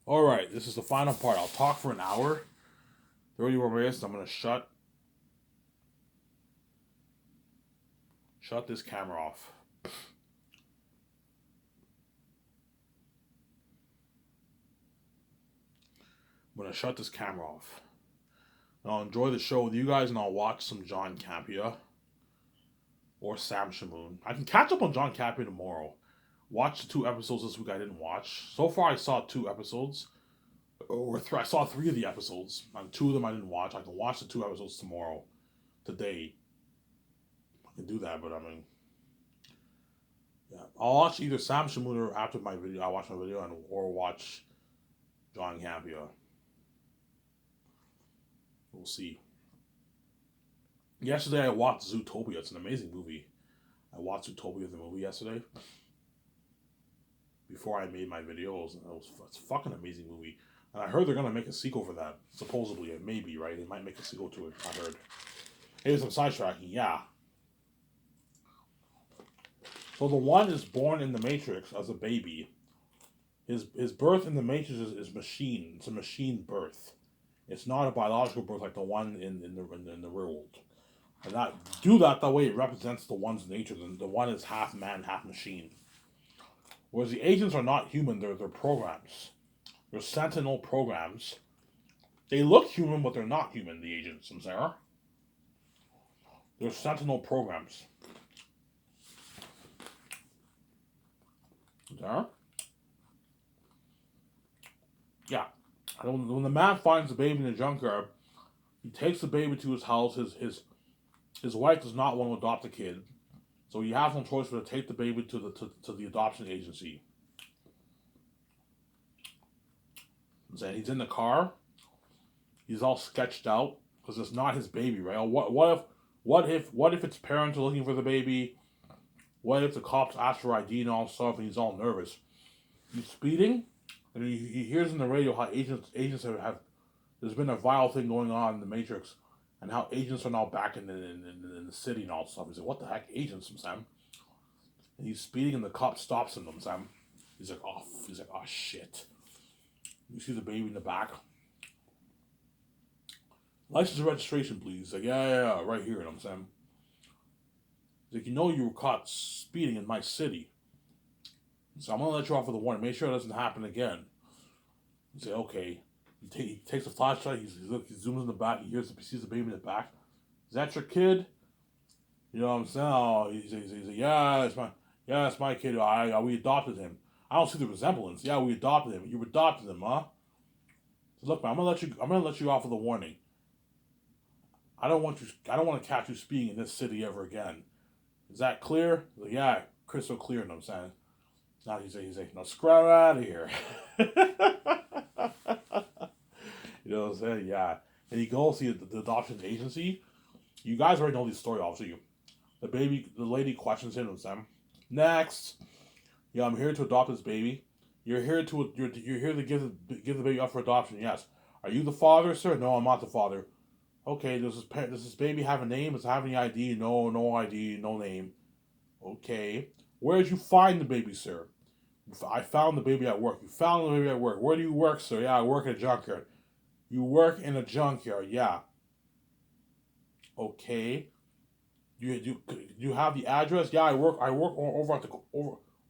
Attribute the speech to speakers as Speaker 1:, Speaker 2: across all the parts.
Speaker 1: All right, this is the final part. I'll talk for an hour, 30 more minutes. I'm gonna shut this camera off. I'm gonna shut this camera off. And I'll enjoy the show with you guys, and I'll watch some John Campea or Sam Shamoon. I can catch up on John Campea tomorrow. Watch the 2 episodes this week I didn't watch. So far, I saw 2 episodes, I saw 3 of the episodes, and 2 of them I didn't watch. I can watch the 2 episodes tomorrow, today. I can do that, but I mean, yeah, I'll watch either Sam Shamoon or after my video. I watch my video or watch John Campea. We'll see. Yesterday I watched Zootopia. It's an amazing movie. I watched Zootopia the movie yesterday before I made my video. It's a fucking amazing movie. And I heard they're gonna make a sequel for that. Supposedly, maybe right. They might make a sequel to it. I heard. Hey, some sidetracking. Yeah. So the one is born in the Matrix as a baby. His birth in the Matrix is machine. It's a machine birth. It's not a biological birth like the one in the real world. And that way it represents the one's nature. The one is half man, half machine. Whereas the agents are not human, they're programs. They're sentinel programs. They look human, but they're not human, the agents, Sarah. They're sentinel programs. Sarah? Yeah. And when the man finds the baby in the junkyard, he takes the baby to his house. His wife does not want to adopt the kid, so he has no choice but to take the baby to the adoption agency. And he's in the car. He's all sketched out because it's not his baby, right? What if its parents are looking for the baby? What if the cops ask for ID and all stuff, and he's all nervous? He's speeding, and he hears in the radio how agents have there's been a vile thing going on in the Matrix, and how agents are now back in the city and all stuff. He's like, "What the heck, agents, Sam?" And he's speeding, and the cop stops him, Sam. He's like, "Oh shit." You see the baby in the back. License and registration, please. Like, yeah, right here. I'm saying. He's like, you were caught speeding in my city, so I'm gonna let you off with a warning. Make sure it doesn't happen again. You say, okay. He takes a flashlight. He zooms in the back. He sees the baby in the back. Is that your kid? You know what I'm saying? Oh, he's like, yeah, it's my kid. We adopted him. I don't see the resemblance. Yeah, we adopted him. You adopted him, huh? So look, man, I'm gonna let you off with a warning. I don't want to catch you speeding in this city ever again. Is that clear? Like, yeah, crystal clear. You know what I'm saying? Now he's like, now scrap out of here. You know what I'm saying? Yeah. And he goes to the adoption agency. You guys already know this story, obviously. The lady questions him and says, "Next, yeah, I'm here to adopt this baby. You're here to give the baby up for adoption. Yes. Are you the father, sir? No, I'm not the father. Okay. Does this baby have a name? Does it have any ID? No, no ID, no name. Okay. Where did you find the baby, sir? I found the baby at work. You found the baby at work. Where do you work, sir? Yeah, I work in a junkyard. You work in a junkyard. Yeah. Okay. You have the address? Yeah, I work over at the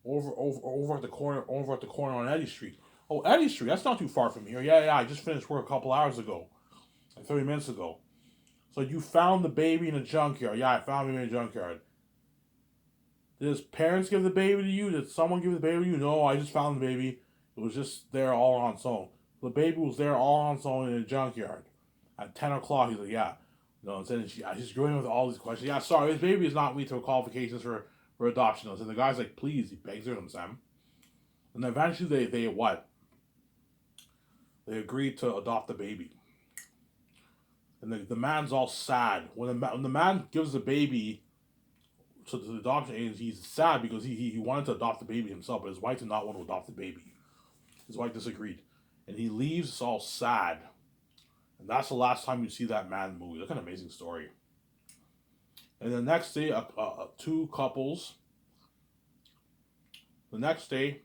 Speaker 1: over at the corner on Eddy Street. Oh, Eddy Street. That's not too far from here. Yeah, yeah. I just finished work a couple hours ago, like 30 minutes ago. So you found the baby in a junkyard? Yeah, I found the baby in a junkyard. Did his parents give the baby to you? Did someone give the baby to you? No, I just found the baby. It was just there all on its own. The baby was there all on its own in a junkyard. At 10 o'clock, he's like, yeah. You know, and then she's going with all these questions. Yeah, sorry, his baby is not meet the qualifications for adoption. And the guy's like, please, he begs her, Sam. And then eventually they what? They agreed to adopt the baby. And the man's all sad. When the man gives the baby to the adoption agency, he's sad because he wanted to adopt the baby himself, but his wife did not want to adopt the baby. His wife disagreed. And he leaves all sad. And that's the last time you see that man in the movie. Look at an amazing story. And the next day, two couples. The next day,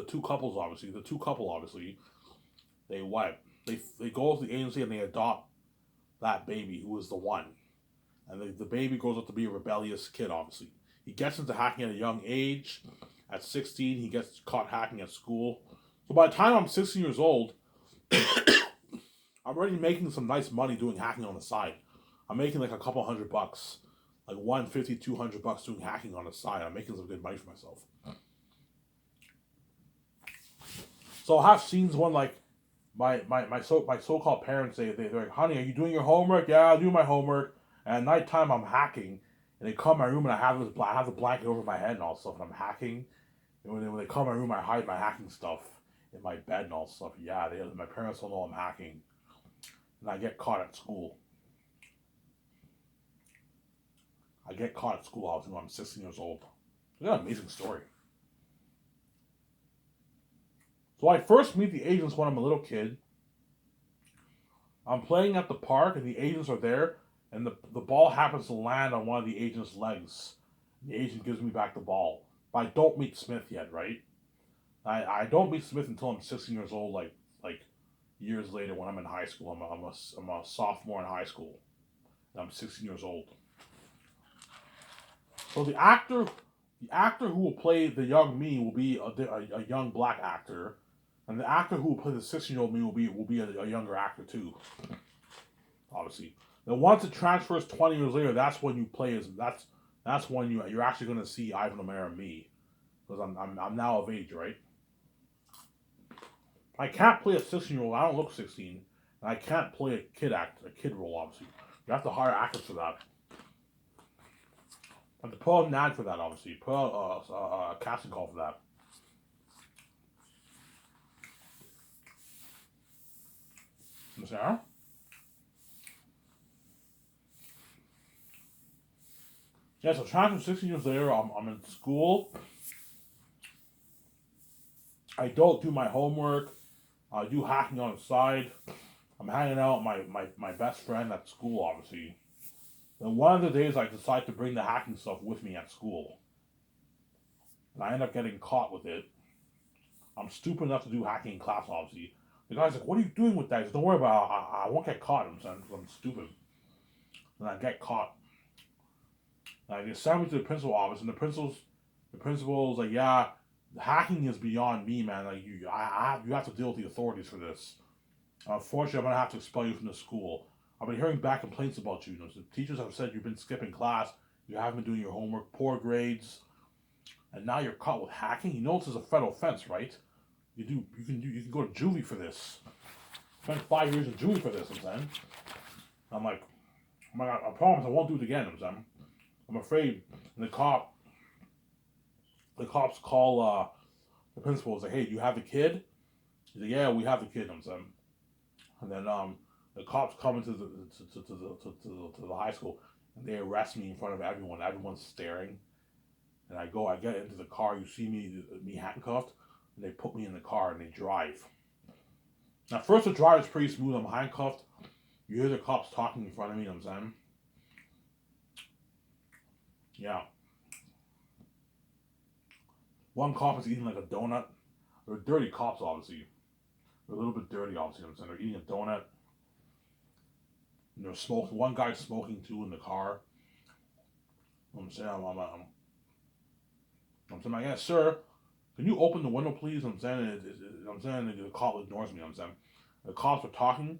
Speaker 1: two couples, obviously, they what? They go to the agency and they adopt that baby who is the one. And the baby grows up to be a rebellious kid, obviously. He gets into hacking at a young age. At 16, he gets caught hacking at school. So by the time I'm 16 years old, I'm already making some nice money doing hacking on the side. I'm making like a couple $100, like 150, $200 doing hacking on the side. I'm making some good money for myself. So I have scenes when like my so-called parents they're like, honey, are you doing your homework? Yeah, I'll do my homework. And at nighttime I'm hacking, and they come in my room and I have the blanket over my head and all stuff, and I'm hacking. And when they come in my room, I hide my hacking stuff in my bed and all stuff. Yeah, my parents don't know I'm hacking, and I get caught at school. I get caught at school obviously when I'm 16 years old. It's an amazing story. So I first meet the agents when I'm a little kid. I'm playing at the park and the agents are there, and the ball happens to land on one of the agent's legs. The agent gives me back the ball. But I don't meet Smith yet, right? I don't meet Smith until I'm 16 years old, like years later when I'm in high school. I'm a sophomore in high school. And I'm 16 years old. So the actor who will play the young me will be a young black actor, and the actor who will play the 16-year-old me will be a younger actor too. Obviously, then once it transfers 20 years later, that's when you play as that's when you're actually going to see Ivan O'Mara me, because I'm now of age, right? I can't play a 16-year-old. I don't look 16, and I can't play a kid role. Obviously, you have to hire actors for that. I have to put out an ad for that. Obviously, put out a casting call for that. Sarah? Yeah, so transfer 16 years later, I'm in school. I don't do my homework. I do hacking on the side. I'm hanging out with my best friend at school, obviously. Then one of the days I decide to bring the hacking stuff with me at school. And I end up getting caught with it. I'm stupid enough to do hacking in class, obviously. The guy's like, what are you doing with that? He says, don't worry about it. I won't get caught. I'm stupid. And I get caught. And I get sent me to the principal office, and the principal's like, yeah, hacking is beyond me, man. Like you have to deal with the authorities for this. Unfortunately, I'm gonna have to expel you from the school. I've been hearing bad complaints about you. You know, the teachers have said you've been skipping class, you haven't been doing your homework, poor grades, and now you're caught with hacking. You know this is a federal offense, right? You can go to juvie for this. Spend 5 years in juvie for this. I'm saying. I'm like, oh my God, I promise I won't do it again. I'm afraid. And the cops call the principal and say, hey, do you have the kid? He's like, yeah, we have the kid. I'm saying. And then the cops come into the high school and they arrest me in front of everyone. Everyone's staring. And I get into the car. You see me handcuffed, and they put me in the car and they drive. Now, first the drive is pretty smooth. I'm handcuffed. You hear the cops talking in front of me. You know what I'm saying? Yeah. One cop is eating like a donut. They're dirty cops, obviously. They're a little bit dirty, obviously. You know what I'm saying? They're eating a donut. And they're smoking. One guy's smoking too in the car. You know what I'm saying? I'm saying, yeah, sir, can you open the window, please? I'm saying, the cop ignores me. I'm saying, the cops are talking,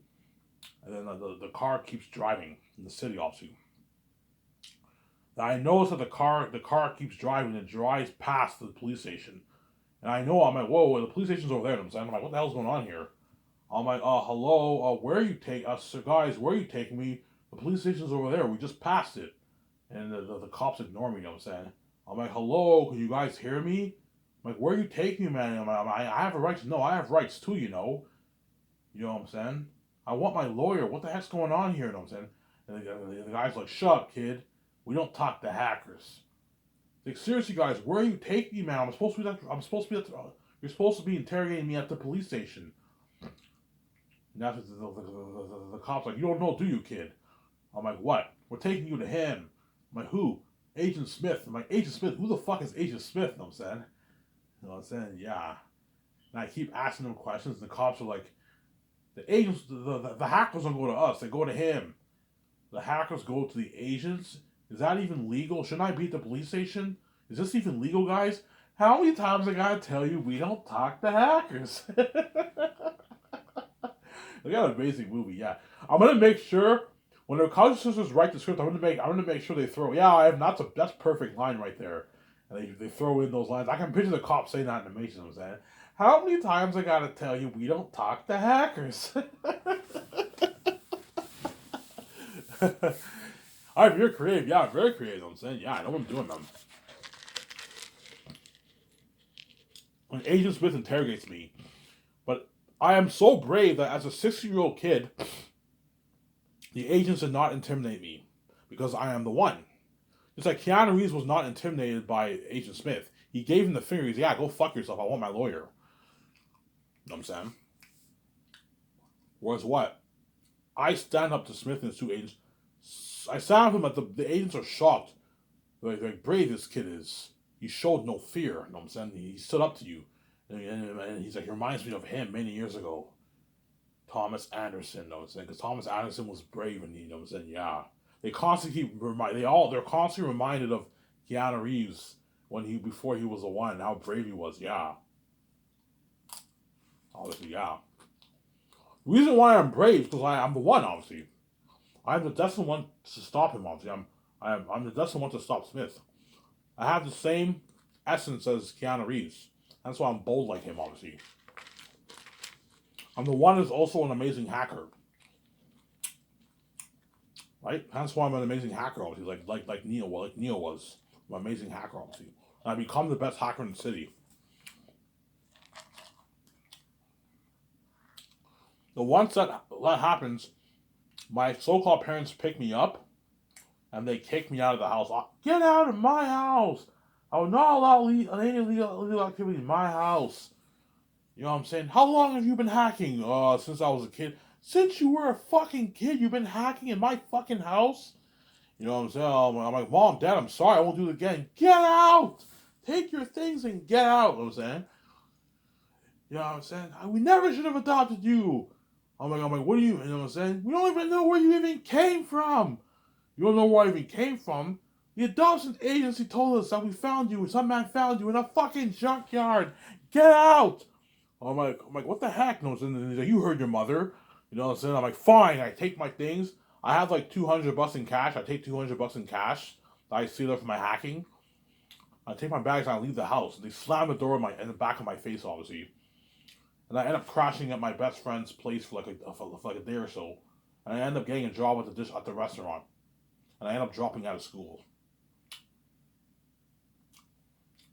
Speaker 1: and then the car keeps driving in the city, obviously. Now I notice that the car keeps driving and drives past the police station, and I know I'm like, whoa, the police station's over there. I'm saying, I'm like, what the hell's going on here? I'm like, hello, where are you taking us, guys? Where are you taking me? The police station's over there. We just passed it, and the cops ignore me. You know what I'm saying? I'm like, hello, can you guys hear me? I'm like, where are you taking me, man? I have a right to know. I have rights too, you know. You know what I'm saying? I want my lawyer. What the heck's going on here? You know what I'm saying? And the guy's like, shut up, kid. We don't talk to hackers. Like, seriously, guys, where are you taking me, man? You're supposed to be interrogating me at the police station. And that's the cop's like, you don't know, do you, kid? I'm like, what? We're taking you to him. I'm like, who? Agent Smith. I'm like, Agent Smith? Who the fuck is Agent Smith? You know what I'm saying? You know what I'm saying? Yeah. And I keep asking them questions, and the cops are like, the agents, the hackers don't go to us, they go to him. The hackers go to the agents? Is that even legal? Shouldn't I be at the police station? Is this even legal, guys? How many times I gotta tell you we don't talk to hackers? They got an amazing movie, yeah. I'm gonna make sure when the College Sisters write the script, I'm gonna make sure they throw, yeah, I have not that's perfect line right there. And they throw in those lines. I can picture the cops saying that in animation. I'm saying, how many times I gotta tell you we don't talk to hackers? Alright, you're creative. Yeah, I'm very creative. I'm saying, yeah, I know what I'm doing, man. When Agent Smith interrogates me, but I am so brave that as a 60-year-old kid, the agents did not intimidate me because I am the one. It's like Keanu Reeves was not intimidated by Agent Smith. He gave him the finger. He's like, yeah, go fuck yourself. I want my lawyer. You know what I'm saying? Whereas what? I stand up to Smith and his two agents. I stand up to him, the agents are shocked. They're like, brave this kid is. He showed no fear. You know what I'm saying? He stood up to you. And he's like, he reminds me of him many years ago. Thomas Anderson, you know what I'm saying? Because Thomas Anderson was brave, and you know what I'm saying? Yeah. They're constantly reminded of Keanu Reeves before he was the one, how brave he was. Yeah. Obviously, yeah. The reason why I'm brave is because I'm the one, obviously. I'm the destined one to stop him, obviously. I'm the destined one to stop Smith. I have the same essence as Keanu Reeves. That's why I'm bold like him, obviously. I'm the one who's also an amazing hacker. Right? That's why I'm an amazing hacker, obviously, like Neo was. I'm an amazing hacker, obviously. And I become the best hacker in the city. The once that happens, my so-called parents pick me up, and they kick me out of the house. Get out of my house! I will not allow any illegal activity in my house. You know what I'm saying? How long have you been hacking? Since I was a kid. Since you were a fucking kid, you've been hacking in my fucking house? You know what I'm saying? I'm like, Mom, Dad, I'm sorry, I won't do it again. Get out! Take your things and get out, you know what I'm saying? You know what I'm saying? We never should have adopted you. I'm like, what do you know what I'm saying? We don't even know where you even came from. You don't know where I even came from. The adoption agency told us that some man found you in a fucking junkyard. Get out! I'm like, what the heck? No, he's like, you heard your mother. You know what I'm saying? I'm like, fine. I take my things. I have like $200 in cash. I take $200 in cash that I steal from my hacking. I take my bags and I leave the house. They slam the door in the back of my face, obviously. And I end up crashing at my best friend's place for like a day or so. And I end up getting a job at the restaurant. And I end up dropping out of school.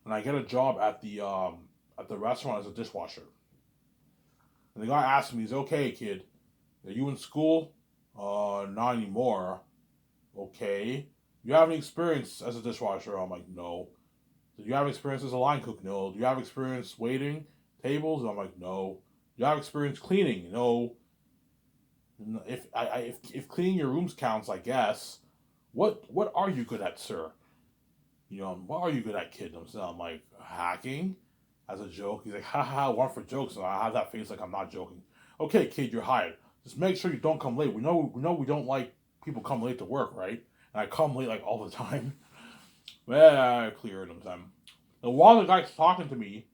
Speaker 1: And I get a job at the restaurant as a dishwasher. And the guy asked me, he's okay, kid, are you in school? Not anymore. Okay. You have any experience as a dishwasher? I'm like, no. Do you have experience as a line cook? No. Do you have experience waiting tables? I'm like, no. Do you have experience cleaning? No. If cleaning your rooms counts, I guess. What are you good at, sir? You know, what are you good at, kid? I'm like, hacking? As a joke. He's like, haha, one for jokes. And I have that face like I'm not joking. Okay, kid, you're hired. Just make sure you don't come late. We know we don't like people come late to work, right? And I come late like all the time. Well, I cleared them time. And while the guy's talking to me,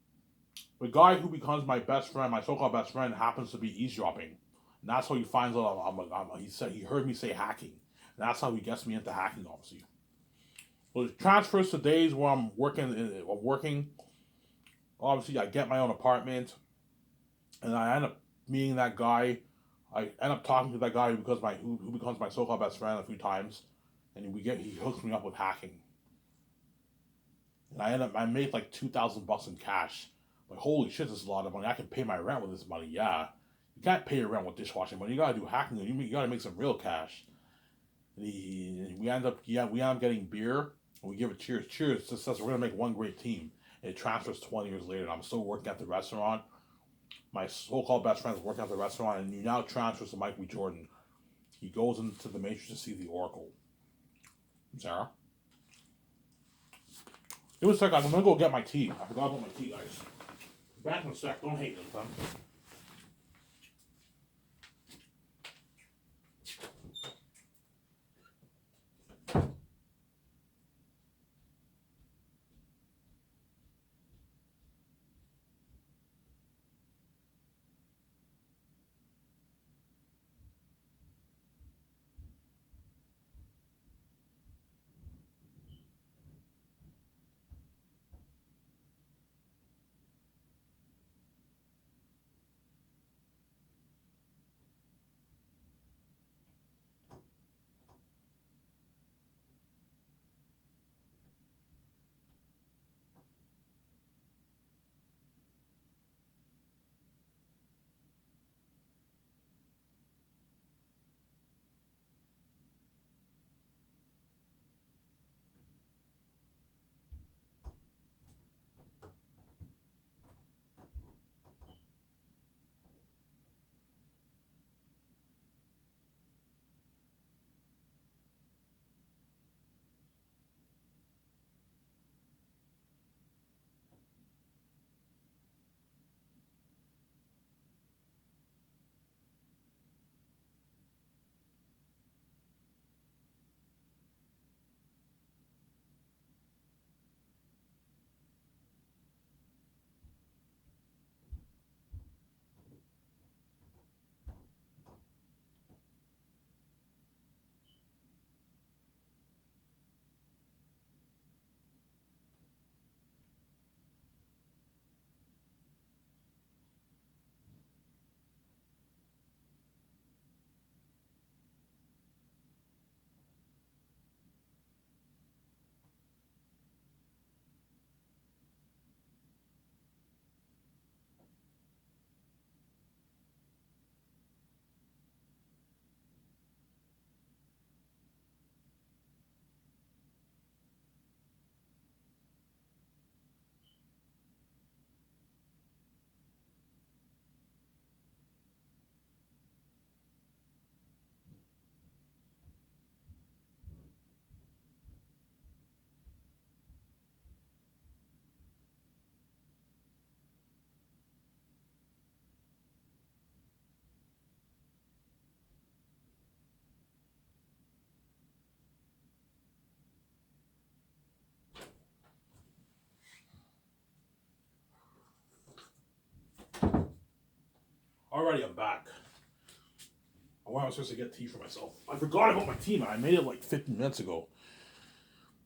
Speaker 1: the guy who becomes my best friend, my so-called best friend, happens to be eavesdropping. And that's how he finds out he heard me say hacking. And that's how he gets me into hacking, obviously. Well, it transfers to days where I'm working. Obviously, I get my own apartment, and I end up meeting that guy. I end up talking to that guy who becomes my so-called best friend a few times, and he hooks me up with hacking. And I made like $2,000 in cash. Like, holy shit, this is a lot of money. I can pay my rent with this money. Yeah, you can't pay your rent with dishwashing money. You gotta do hacking. You gotta make some real cash. And we end up getting beer. And we give it cheers. Cheers. This says we're gonna make one great team. And it transfers 20 years later, and I'm still working at the restaurant. My so-called best friend is working at the restaurant, and he now transfers to Michael B. Jordan. He goes into the Matrix to see the Oracle. Sarah? It was like, I'm gonna go get my tea. I forgot about my tea, guys. Back in a sec. Don't hate them, son. Alrighty, I'm back. I was supposed to get tea for myself. I forgot about my tea, man. I made it like 15 minutes ago.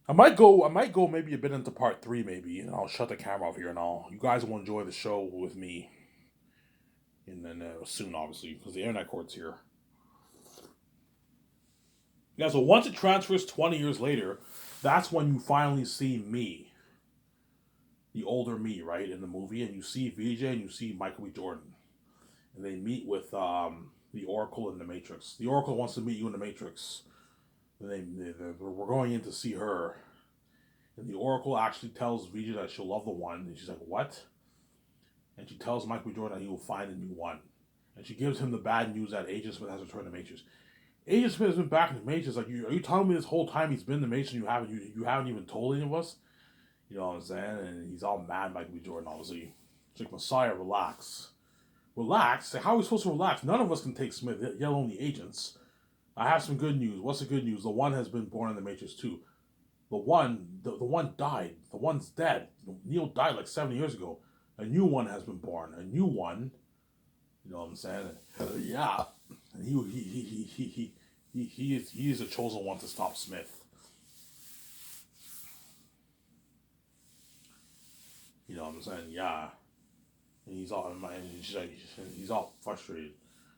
Speaker 1: I might go maybe a bit into part three, maybe, and I'll shut the camera off here, and you guys will enjoy the show with me, and then soon, obviously, because the internet court's here. Yeah, so once it transfers 20 years later, that's when you finally see me, the older me, right, in the movie, and you see VJ and you see Michael B. Jordan, and they meet with the Oracle in the Matrix. The Oracle wants to meet you in the Matrix. And we're going in to see her, and the Oracle actually tells VJ that she'll love the one, and she's like, "What?" And she tells Michael B. Jordan that he will find a new one, and she gives him the bad news that Agent Smith has returned to the Matrix. Agent Smith has been back in the Matrix. Like, are you telling me this whole time he's been in the Matrix and you haven't even told any of us? You know what I'm saying? And he's all mad, Michael B. Jordan, obviously. It's like, Messiah, relax. Relax? How are we supposed to relax? None of us can take Smith, yet alone the agents. I have some good news. What's the good news? The one has been born in the Matrix too. The one died. The one's dead. Neo died like 7 years ago. A new one has been born. A new one. You know what I'm saying? Yeah. And he is the chosen one to stop Smith. You know what I'm saying? Yeah. And he's all frustrated.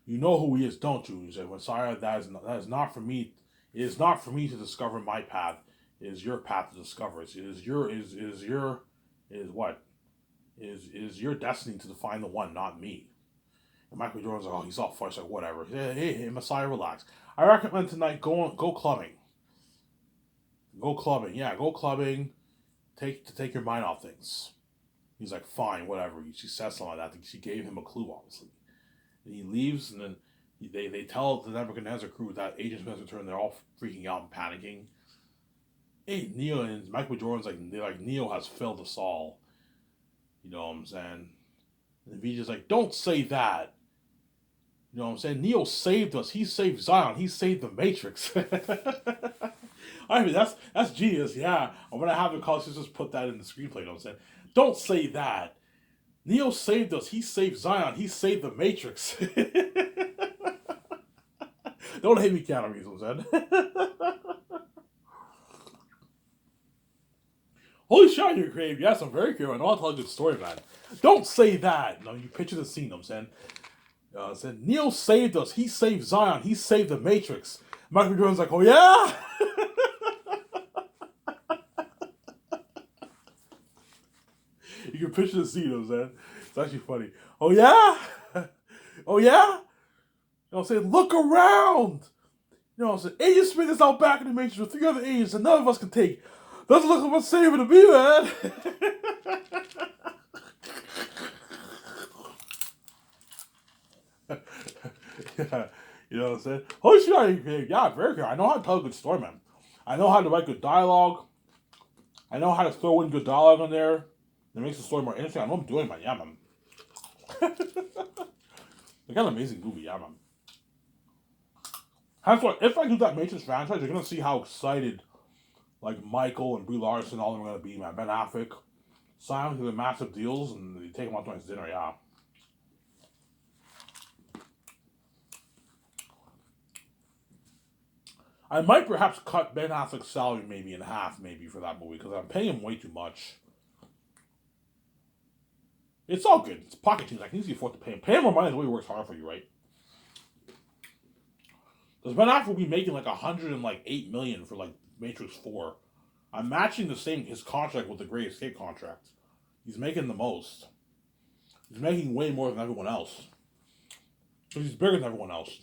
Speaker 1: You know who he is, don't you? He said, Messiah, that is not for me. It is not for me to discover my path. It is your path to discover. It is your is your is what is your destiny to find the one, not me. And Michael Jordan's like, oh, he's all frustrated, like whatever. Hey, Messiah, relax. I recommend tonight go clubbing. Go clubbing, yeah, go clubbing. Take your mind off things. He's like, fine, whatever. She says something like that. She gave him a clue, obviously. And he leaves, and then they tell the Nebuchadnezzar crew that Agent Smith returned. They're all freaking out and panicking. Hey, Neo and Michael Jordan's like Neo has failed us all. You know what I'm saying? And VJ's like, don't say that. You know what I'm saying? Neo saved us. He saved Zion. He saved the Matrix. I mean, that's genius. Yeah, I'm gonna have the college just put that in the screenplay. You know what I'm saying? Don't say that. Neo saved us. He saved Zion. He saved the Matrix. Don't hate me, Keanu Reeves. You know what I'm saying? Holy shit, you're creative. Yes, I'm very creative. I know how to tell a good story, man. Don't say that. No, you picture the scene. You know what I'm saying? Said Neo saved us. He saved Zion. He saved the Matrix. Michael B. Jordan's like, oh yeah. You can picture the scene. You know what I'm saying? It's actually funny. Oh yeah. Oh yeah. You know what I'm saying? Look around. You know what I'm saying? Agent Smith is out back in the Matrix with 3 other agents that none of us can take. Doesn't look like what's saving to be, man. Yeah, you know what I'm saying? Holy shit, yeah, very good. I know how to tell a good story, man. I know how to write good dialogue. I know how to throw in good dialogue in there. It makes the story more interesting. I know what I'm doing, man. Yeah, man. They got an amazing movie, yeah, man. That's why, if I do that Matrix franchise, you're gonna see how excited, like, Michael and Brie Larson, all of them are gonna be, man. Ben Affleck, sign to the massive deals, and they take them out to nice dinner, yeah. I might perhaps cut Ben Affleck's salary maybe in half, maybe, for that movie, because I'm paying him way too much. It's all good. It's pocket change. I can easily afford to pay him. Pay him more money the way he works hard for you, right? Because Ben Affleck will be making like $108 million for like Matrix 4. I'm matching his contract with the Great Escape contract. He's making the most. He's making way more than everyone else. So he's bigger than everyone else.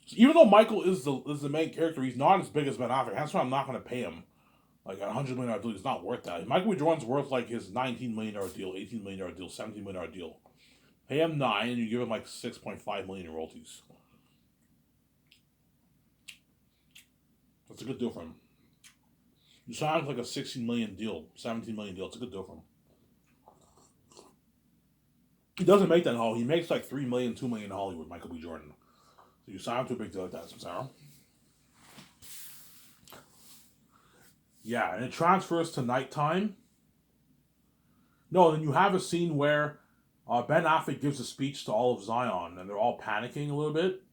Speaker 1: So even though Michael is the main character, he's not as big as Ben Affleck. That's why I'm not going to pay him like a $100 million deal. He's not worth that. Michael B. Jordan's worth like his $19 million deal, $18 million deal, $17 million deal. Pay him 9, and you give him like $6.5 million in royalties. That's a good deal for him. You sign like a $16 million deal, $17 million deal. It's a good deal for him. He doesn't make that in Hollywood. He makes like $3 million, $2 million in Hollywood, Michael B. Jordan. So you sign him to a big deal like that, Sarah. Yeah, and it transfers to nighttime. No, then you have a scene where Ben Affleck gives a speech to all of Zion, and they're all panicking a little bit.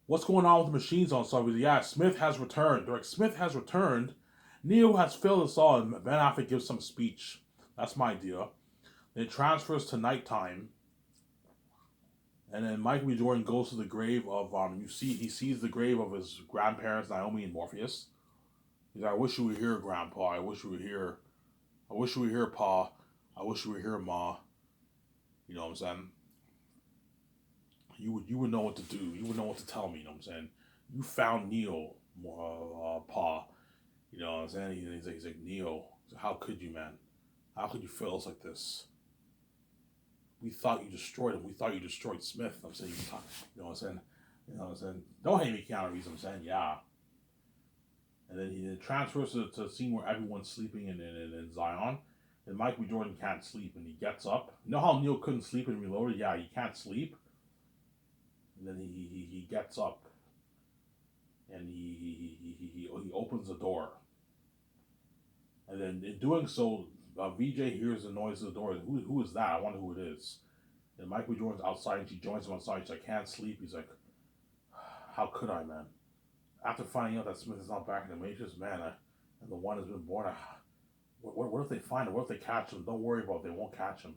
Speaker 1: What's going on with the machines on Subway? Yeah, Smith has returned. They're like, Smith has returned. Neo has failed us all, and Ben Affleck gives some speech. That's my idea. Then it transfers to nighttime. And then Michael B. Jordan goes to the grave of he sees the grave of his grandparents, Naomi and Morpheus. He's like, I wish you were here, Grandpa. I wish you were here. I wish you were here, Pa. I wish you were here, Ma. You know what I'm saying? You would know what to do. You would know what to tell me. You know what I'm saying? You found Neo, Pa. You know what I'm saying? He's like Neo. How could you, man? How could you fail us like this? We thought you destroyed him. We thought you destroyed Smith. I'm saying, you know what I'm saying? You know what I'm saying? Don't hate me, Keanu Reeves. I'm saying, yeah. And then he transfers to a scene where everyone's sleeping in Zion. And Michael B. Jordan can't sleep, and he gets up. You know how Neo couldn't sleep in Reloaded? Yeah, he can't sleep. And then he gets up, and he opens the door. And then in doing so, VJ hears the noise of the door. Who is that? I wonder who it is. And Michael B. Jordan's outside, and she joins him outside. She's like, I can't sleep. He's like, how could I, man? After finding out that Smith is not back in the Matrix, man, and the one has been born, what if they find him? What if they catch him? Don't worry about it. They won't catch him.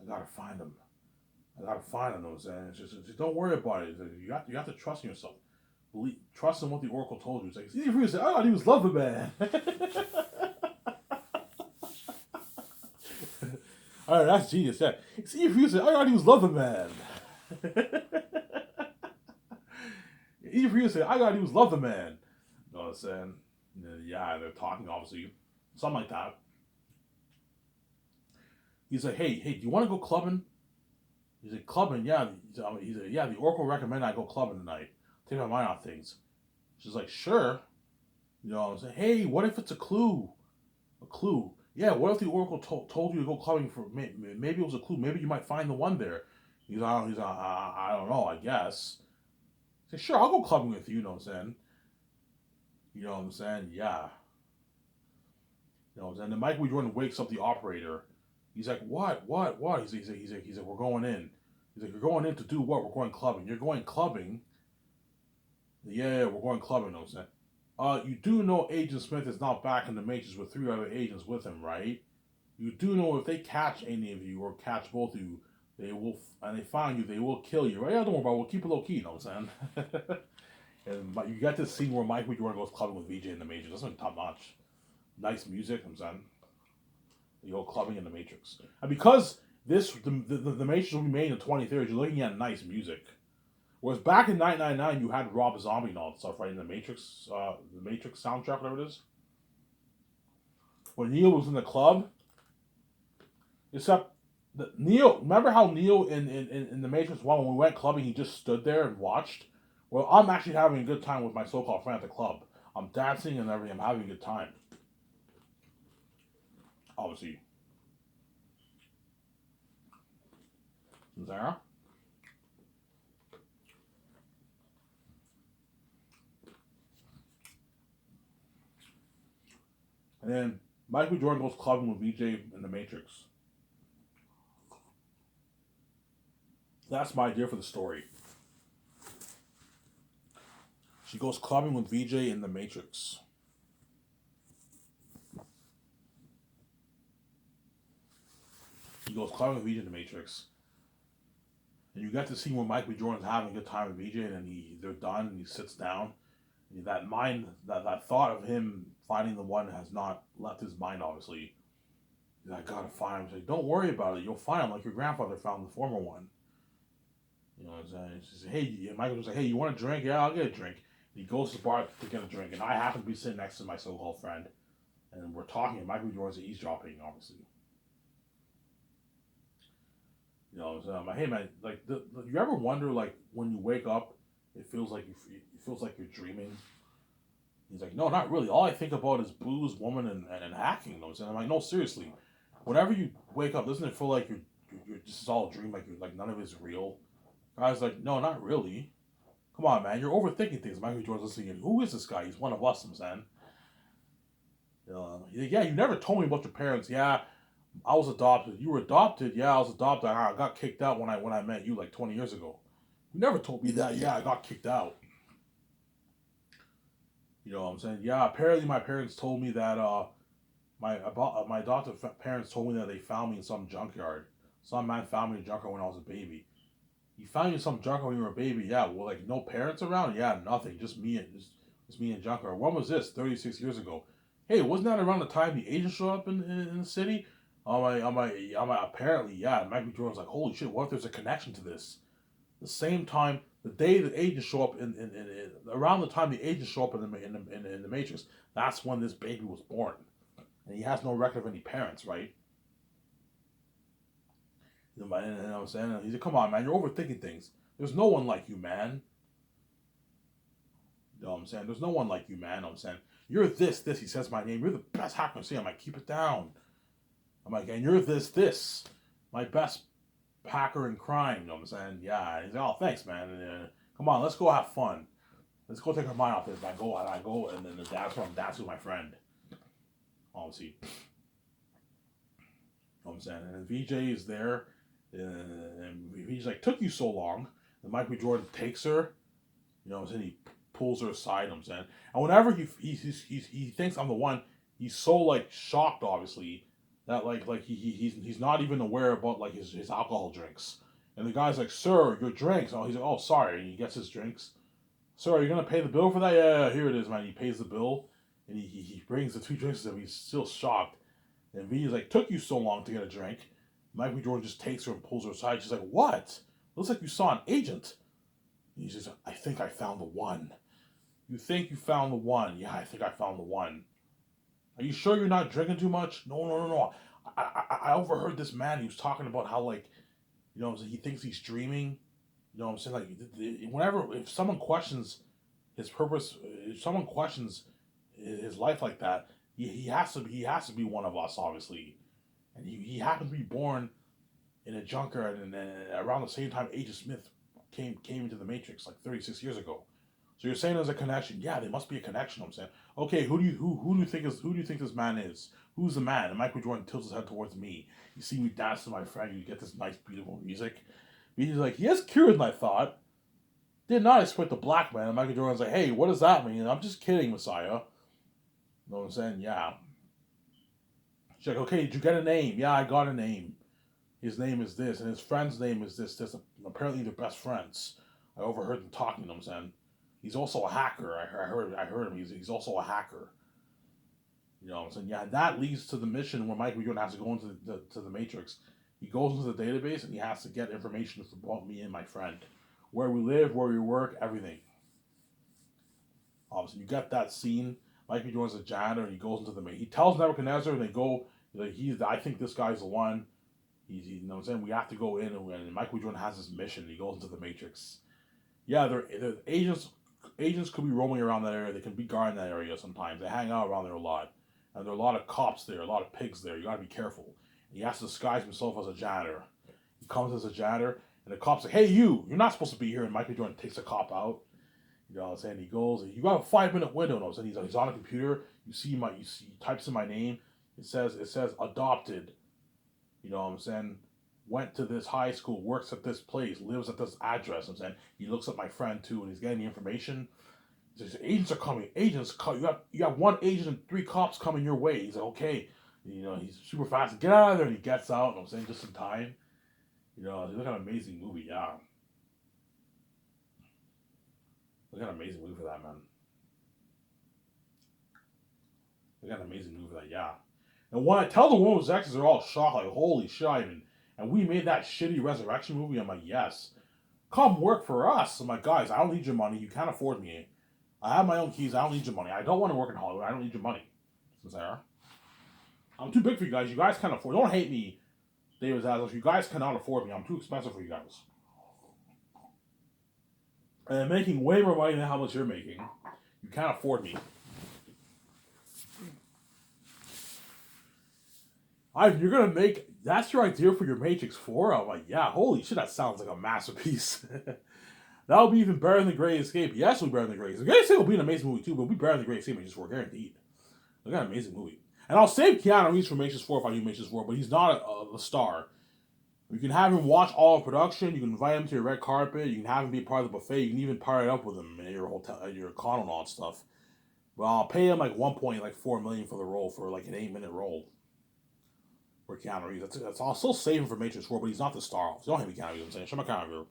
Speaker 1: I gotta find him. I gotta find him. And just don't worry about it. You have to trust in yourself. Trust in what the Oracle told you. It's like, it's easy for you to say, oh, he was loving man. All right, that's genius. Yeah, it's easy for you to say, oh, he was loving man. Easy for you to say, I got he was love the man. You know what I'm saying? Yeah, they're talking, obviously. Something like that. He's like, hey, do you want to go clubbing? He's like, clubbing? Yeah. He's like, yeah, the Oracle recommended I go clubbing tonight. Take my mind off things. She's like, sure. You know what I'm saying? Hey, what if it's a clue? A clue. Yeah, what if the Oracle told you to go clubbing for, maybe it was a clue, maybe you might find the one there. I don't know, I guess. I say, sure, I'll go clubbing with you, you know what I'm saying? You know what I'm saying? Yeah. You know, and then Michael B. Jordan wakes up the operator. He's like, what? He's like, we're going in. He's like, you're going in to do what? We're going clubbing. You're going clubbing? Yeah, we're going clubbing, you know what I'm saying? You do know Agent Smith is not back in the Matrix with 3 other agents with him, right? You do know if they catch any of you or catch both of you, they will, and they find you, they will kill you, right? Yeah, don't worry about it. We'll keep it low key, you know what I'm saying? And you got this scene where Michael B. Jordan goes clubbing with VJ in the Matrix. That's been top notch. Nice music, I'm saying. You go clubbing in the Matrix. And because the Matrix will be made in the 2030s, you're looking at nice music. Whereas back in 1999, you had Rob Zombie and all that stuff, right? In the Matrix soundtrack, whatever it is. When Neo was in the club, except Neo. Remember how Neo in the Matrix 1, when we went clubbing, he just stood there and watched? Well, I'm actually having a good time with my so-called friend at the club. I'm dancing and everything. I'm having a good time. Obviously. Zara? And then Michael Jordan goes clubbing with VJ in the Matrix. That's my idea for the story. She goes clubbing with VJ in the Matrix. He goes clubbing with VJ in the Matrix. And you get to see where Michael B. Jordan's having a good time with VJ, and then they're done, and he sits down. And that thought of him finding the one has not left his mind, obviously. He's like, I gotta find him. He's like, don't worry about it. You'll find him like your grandfather found the former one. You know what I'm saying? She said, hey, Michael was like, hey, you want a drink? Yeah, I'll get a drink. And he goes to the bar to get a drink, and I happen to be sitting next to my so-called friend, and we're talking, and Michael Jordan's eavesdropping, obviously. You know, so I'm like, hey man, like, you ever wonder, like, when you wake up, it feels like you're dreaming. He's like, no, not really. All I think about is booze, woman, and hacking. You know what I'm saying? I'm like, no, seriously. Whenever you wake up, doesn't it feel like you're just all a dream, like none of it's real? Guy's like, no, not really. Come on, man, you're overthinking things. Michael Jordan's listening. Who is this guy? He's one of us, I'm saying. Yeah, you never told me about your parents. Yeah, I was adopted. You were adopted. Yeah, I was adopted. I got kicked out when I met you like 20 years ago. You never told me that. Yeah, I got kicked out. You know what I'm saying? Yeah, apparently my parents told me that my adopted parents told me that they found me in some junkyard. Some man found me in a junkyard when I was a baby. You found me in some junkyard when you were a baby. Yeah, well, like no parents around. Yeah, nothing. Just me and junkyard. When was this? 36 years ago. Hey, wasn't that around the time the agents showed up in the city? Apparently, yeah. And Michael Jordan's like, holy shit, what if there's a connection to this? The same time, the day the agents show up around the time the agents show up in the Matrix, that's when this baby was born, and he has no record of any parents, right? And I'm saying, he's like, come on, man, you're overthinking things. There's no one like you, man. You know what I'm saying? There's no one like you, man. I'm saying, you're this. He says my name. You're the best hacker. I'm like, keep it down. I'm like, and you're this. My best hacker in crime. You know what I'm saying? Yeah. He's like, oh, thanks, man. Come on, let's go have fun. Let's go take our mind off this. I go, and then that's where I'm dancing with my friend. Obviously. You know what I'm saying? And VJ is there, and he's like, took you so long. And Michael B. Jordan takes her. You know what I'm saying? He pulls her aside. You know what I'm saying? And whenever he thinks I'm the one, he's so like shocked, obviously, that he's not even aware about like his alcohol drinks. And the guy's like, "Sir, your drinks." Oh, he's like, "Oh, sorry." And he gets his drinks. "Sir, are you gonna pay the bill for that?" Yeah, here it is, man. He pays the bill, and he brings the two drinks to him. He's still shocked. And V's like, "Took you so long to get a drink." Michael B. Jordan just takes her and pulls her aside. She's like, "What? Looks like you saw an agent." And he says, "I think I found the one." "You think you found the one?" "Yeah, I think I found the one." "Are you sure you're not drinking too much?" "No, no, no, no. I overheard this man. He was talking about how, like, you know, he thinks he's dreaming. You know what I'm saying? Like, whenever, if someone questions his purpose, if someone questions his life like that, he has to be one of us, obviously, and he happens to be born in a junkyard, and then around the same time Agent Smith came into the Matrix like 36 years ago. So you're saying there's a connection? Yeah, there must be a connection. I'm saying, okay, who do you think is who do you think this man is? Who's the man? And Michael Jordan tilts his head towards me. You see me dance to my friend. You get this nice, beautiful music. He's like, he has cured my thought. Did not expect the black man. And Michael Jordan's like, hey, what does that mean? I'm just kidding, Messiah. You know what I'm saying? Yeah. She's like, okay, did you get a name? Yeah, I got a name. His name is this, and his friend's name is this. Apparently, they're best friends. I overheard them talking. You know what I'm saying? He's also a hacker. I heard him. He's also a hacker. You know what I'm saying? Yeah, that leads to the mission where Michael Jordan has to go into the Matrix. He goes into the database and he has to get information about me and my friend, where we live, where we work, everything. Obviously, you get that scene. Michael Jordan's a janitor and he goes into the. He tells Nebuchadnezzar and they go. Like I think this guy's the one. You know what I'm saying? We have to go in and Michael Jordan has this mission. He goes into the Matrix. Yeah, they're agents. Agents could be roaming around that area. They can be guarding that area sometimes. They hang out around there a lot. And there are a lot of cops there, a lot of pigs there. You gotta be careful. And he has to disguise himself as a janitor. He comes as a janitor, and the cop's like, hey, you're not supposed to be here. And Michael Jordan takes the cop out. You know what I'm saying? He goes, you got a 5-minute window. And I'm saying he's on a computer. He types in my name. It says adopted. You know what I'm saying? Went to this high school, works at this place, lives at this address. I'm saying he looks at my friend too, and he's getting the information. There's agents are coming. You got one agent and 3 cops coming your way. He's like, okay, you know, he's super fast. Get out of there, and he gets out. And I'm saying just in time. You know, look at an amazing movie. Yeah, look at an amazing movie for that, man. Look at an amazing movie for that. Yeah. And when I tell the woman who's exes, they're all shocked, like, holy shit, Ivan. And we made that shitty Resurrection movie. I'm like, yes. Come work for us. I'm like, guys, I don't need your money. You can't afford me. I have my own keys. I don't need your money. I don't want to work in Hollywood. I don't need your money. Sarah. I'm too big for you guys. You guys can't afford. Don't hate me, David Zaslav. You guys cannot afford me. I'm too expensive for you guys. And I'm making way more money than how much you're making. You can't afford me. You're gonna make. That's your idea for your Matrix 4? I'm like, yeah, holy shit, that sounds like a masterpiece. That would be even better than The Great Escape. Yes, it'll be better than The Great Escape. The Great Escape will be an amazing movie too, but it'll be better than The Great Escape Matrix 4, guaranteed. Look at an amazing movie. And I'll save Keanu Reeves for Matrix 4 if I do Matrix 4, but he's not a star. You can have him watch all of production. You can invite him to your red carpet. You can have him be part of the buffet. You can even pair it up with him at your hotel, at your condo and all that stuff. Well, I'll pay him like $1.4 million for the role, for like an 8-minute role. For Keanu Reeves, that's I'll still save him for Matrix 4, but he's not the star. So don't hate me, Keanu Reeves. I'm saying, show my Keanu Reeves.